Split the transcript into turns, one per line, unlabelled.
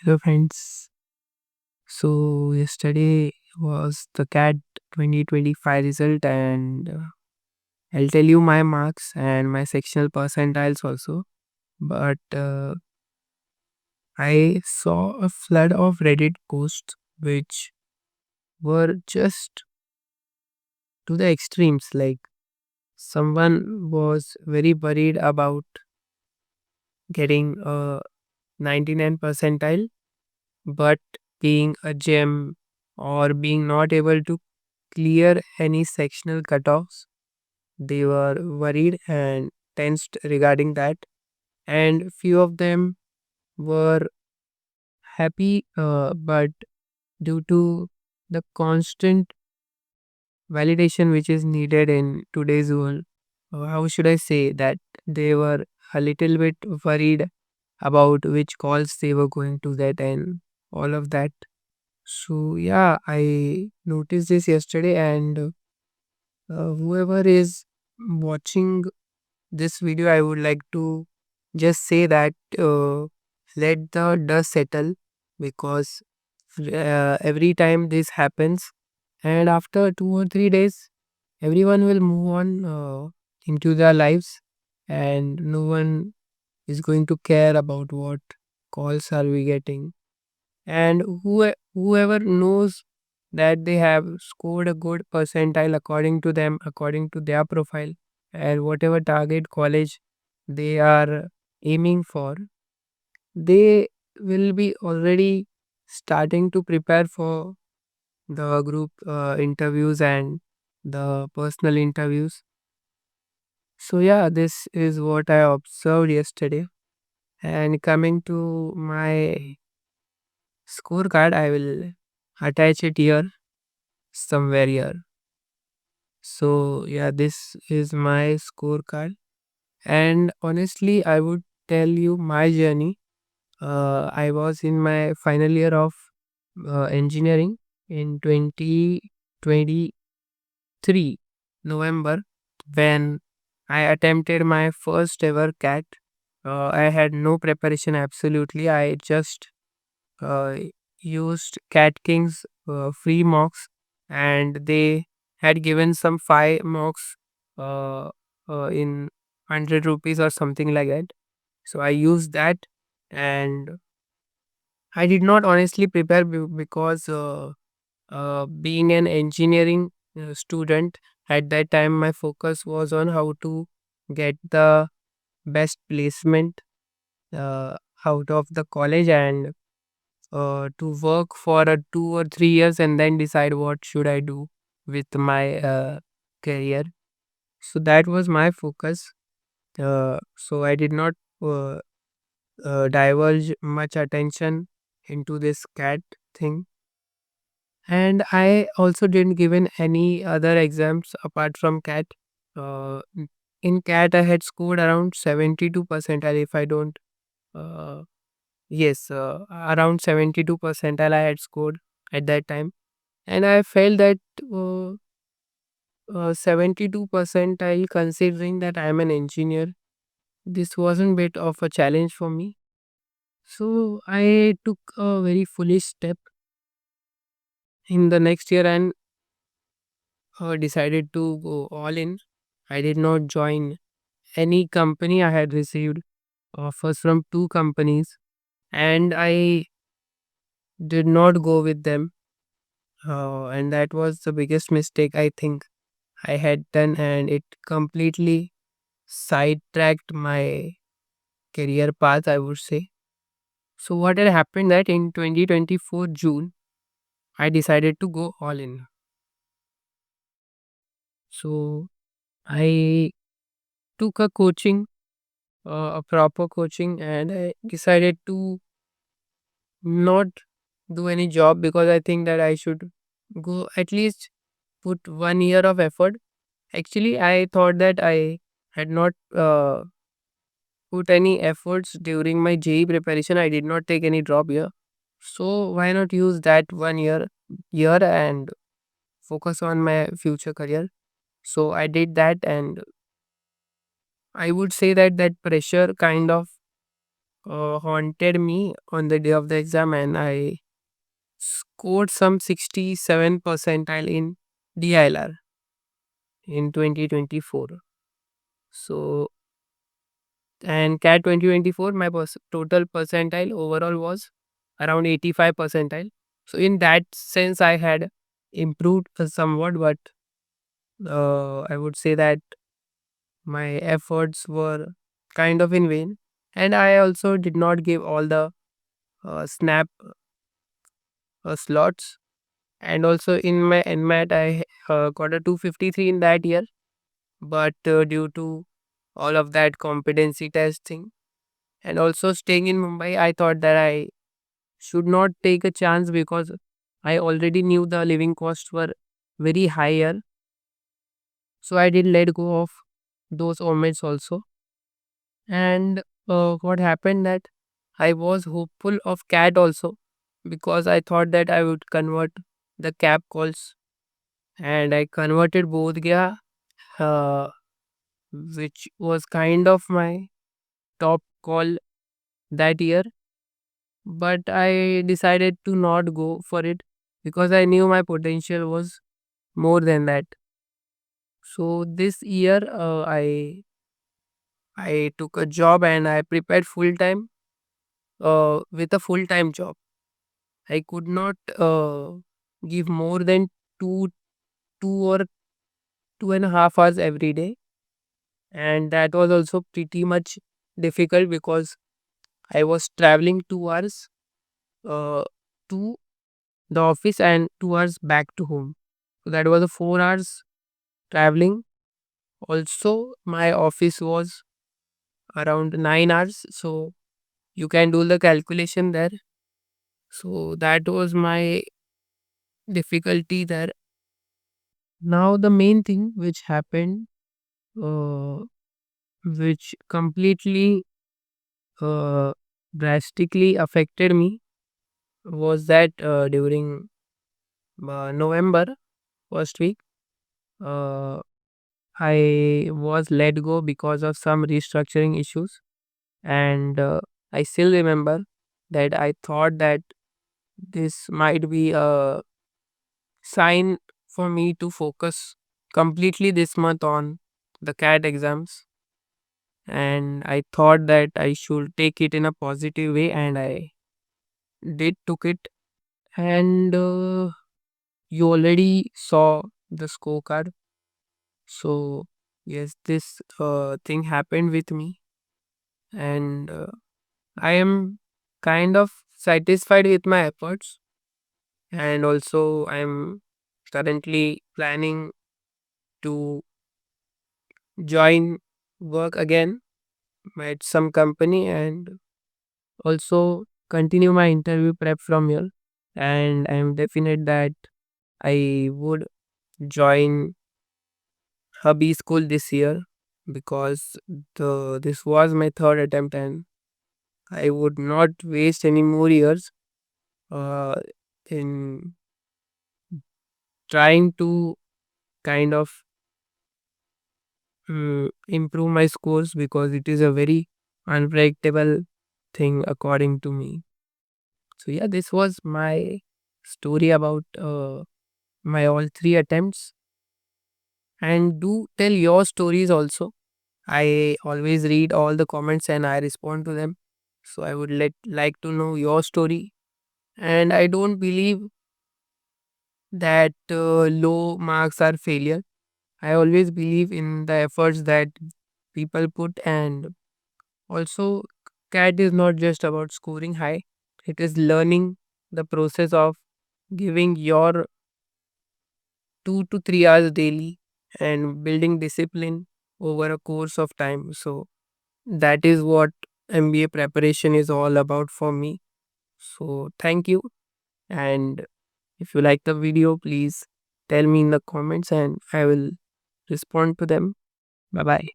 Hello, friends. So, yesterday was the CAT 2025 result, and I'll tell you my marks and my sectional percentiles also. But I saw a flood of Reddit posts which were just to the extremes. Like, someone was very worried about getting a 99 percentile, but being a gem or being not able to clear any sectional cutoffs. They were worried and tensed regarding that, and few of them were happy, but due to the constant validation which is needed in today's world, how should I say that they were a little bit worried about which calls they were going to get and all of that. So, yeah, I noticed this yesterday, and whoever is watching this video, I would like to just say that let the dust settle, because every time this happens, and after 2 or 3 days, everyone will move on into their lives, and no one is going to care about what calls are we getting. And whoever knows that they have scored a good percentile according to them, according to their profile, and whatever target college they are aiming for, they will be already starting to prepare for the group interviews and the personal interviews. So, yeah, this is what I observed yesterday. And coming to my scorecard, I will attach it here, somewhere here. So, yeah, this is my scorecard. And honestly, I would tell you my journey. I was in my final year of engineering in 2023 November, when I attempted my first ever CAT. I had no preparation absolutely. I just uh, used Cat King's free mocks, and they had given some 5 mocks uh, in 100 rupees or something like that. So I used that, and I did not honestly prepare because being an engineering student at that time, my focus was on how to get the best placement uh, out of the college, and to work for 2 or 3 years and then decide what should I do with my career. So that was my focus. So I did not uh, divulge much attention into this cat thing, and I also didn't given any other exams apart from cat. In cat, I had scored around 72 percentile. If I don't, uh, yes, around 72 percentile I had scored at that time. And I felt that 72 percentile, considering that I'm an engineer, this wasn't bit of a challenge for me. So I took a very foolish step in the next year and decided to go all in. I did not join any company. I had received offers from 2 companies, and I did not go with them. And that was the biggest mistake I think I had done, and it completely sidetracked my career path, I would say. So what had happened that in 2024 June, I decided to go all in. So I took a coaching, a proper coaching, and I decided to not do any job, because I think that I should go at least put 1 year of effort. Actually, I thought that I had not put any efforts during my JE preparation. I did not take any drop here. So why not use that 1 year and focus on my future career? So I did that, and I would say that that pressure kind of haunted me on the day of the exam, and I scored some 67 percentile in DILR in 2024. So, and CAT 2024, my total percentile overall was around 85 percentile. So, in that sense, I had improved somewhat, but I would say that my efforts were kind of in vain. And I also did not give all the snap slots. And also in my NMAT, I got a 253 in that year. But due to all of that competency testing and also staying in Mumbai, I thought that I should not take a chance because I already knew the living costs were very higher. So I did let go of those omits also. And what happened that I was hopeful of CAT also because I thought that I would convert the cap calls, and I converted both Gya, uh, which was kind of my top call that year. But I decided to not go for it because I knew my potential was more than that. So this year, I took a job and I prepared full time with a full time job. I could not give more than two, 2 or 2.5 hours every day, and that was also pretty much difficult because I was traveling 2 hours uh, to the office and 2 hours back to home. So that was a 4 hours traveling. Also, my office was around 9 hours, so you can do the calculation there. So that was my difficulty there. Now the main thing which happened, uh, which completely uh, drastically affected me, was that during November first week, uh, I was let go because of some restructuring issues, and I still remember that I thought that this might be a sign for me to focus completely this month on the CAT exams, and I thought that I should take it in a positive way, and I did took it. And you already saw the scorecard, so yes, this thing happened with me, and I am kind of satisfied with my efforts, and also I am currently planning to join work again at some company and also continue my interview prep from here. And I am definite that I would join hubby school this year because the this was my third attempt, and I would not waste any more years uh, in trying to kind of improve my scores because it is a very unpredictable thing according to me. So yeah, this was my story about my all three attempts. And do tell your stories also. I always read all the comments and I respond to them. So I would like to know your story. And I don't believe that low marks are failure. I always believe in the efforts that people put, and also CAT is not just about scoring high. It is learning the process of giving your 2 to 3 hours daily and building discipline over a course of time. So that is what MBA preparation is all about for me. So thank you. And if you like the video, please tell me in the comments and I will respond to them. Bye bye.